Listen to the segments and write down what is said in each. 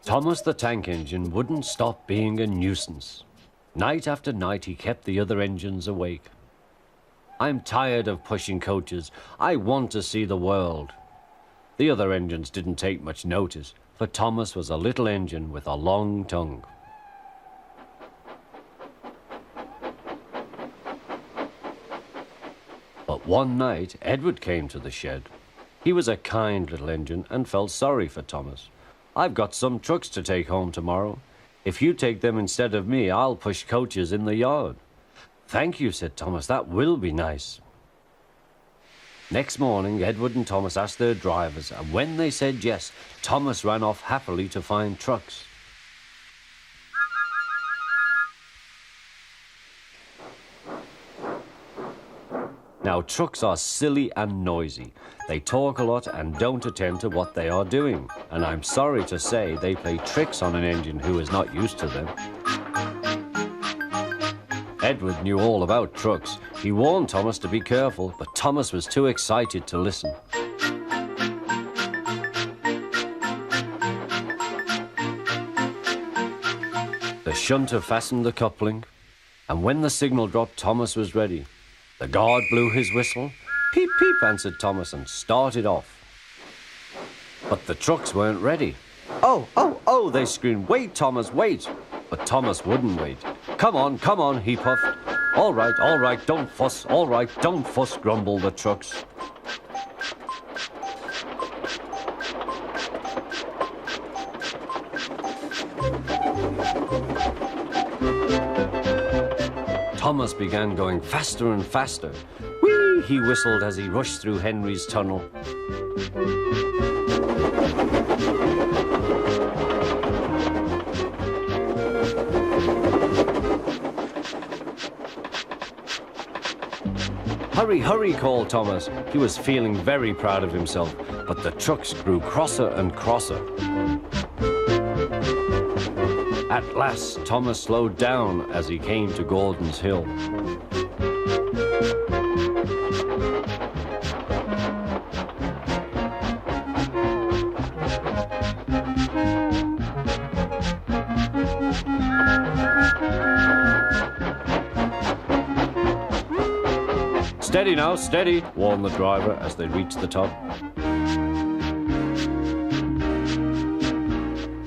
Thomas the Tank Engine wouldn't stop being a nuisance. Night after night, he kept the other engines awake. I'm tired of pushing coaches. I want to see the world. The other engines didn't take much notice, for Thomas was a little engine with a long tongue. But one night, Edward came to the shed. He was a kind little engine and felt sorry for Thomas. "I've got some trucks to take home tomorrow. If you take them instead of me, I'll push coaches in the yard." "Thank you," said Thomas. "That will be nice." Next morning, Edward and Thomas asked their drivers, and when they said yes, Thomas ran off happily to find trucks. Now, trucks are silly and noisy. They talk a lot and don't attend to what they are doing. And I'm sorry to say they play tricks on an engine who is not used to them. Edward knew all about trucks. He warned Thomas to be careful, but Thomas was too excited to listen. The shunter fastened the coupling, and when the signal dropped, Thomas was ready. The guard blew his whistle. "Peep, peep," answered Thomas, and started off. But the trucks weren't ready. "Oh, oh, oh," they screamed. "Wait, Thomas, wait." But Thomas wouldn't wait. Come on," he puffed. All right, don't fuss. All right, don't fuss," grumbled the trucks. Thomas began going faster and faster. "Whee!" he whistled as he rushed through Henry's tunnel. "Hurry, hurry," called Thomas. He was feeling very proud of himself, but the trucks grew crosser and crosser. At last, Thomas slowed down as he came to Gordon's Hill. "Steady now, steady," warned the driver as they reached the top.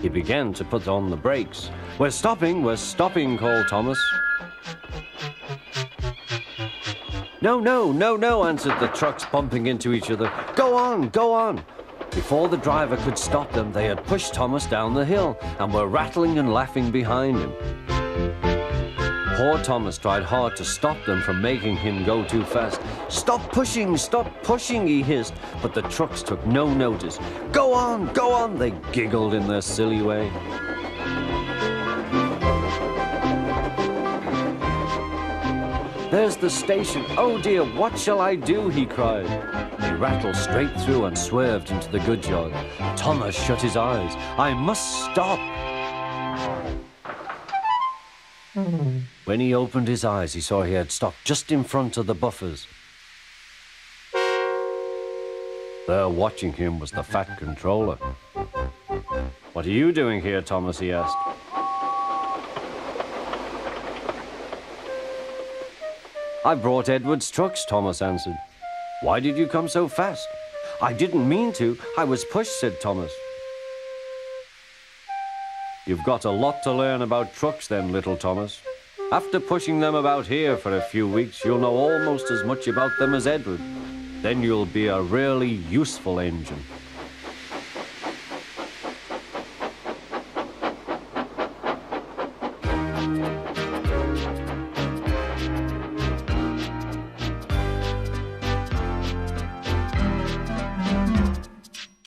He began to put on the brakes. We're stopping," called Thomas. No," answered the trucks, bumping into each other. Go on." Before the driver could stop them, they had pushed Thomas down the hill and were rattling and laughing behind him. Poor Thomas tried hard to stop them from making him go too fast. Stop pushing, he hissed, but the trucks took no notice. Go on, they giggled in their silly way. "There's the station. Oh dear, what shall I do?" he cried. He rattled straight through and swerved into the goods yard. Thomas shut his eyes. "I must stop." When he opened his eyes, he saw he had stopped just in front of the buffers. There watching him was the Fat Controller. "What are you doing here, Thomas?" he asked. "I brought Edward's trucks," Thomas answered. "Why did you come so fast?" "I didn't mean to. I was pushed," said Thomas. "You've got a lot to learn about trucks then, little Thomas. After pushing them about here for a few weeks, you'll know almost as much about them as Edward. Then you'll be a really useful engine."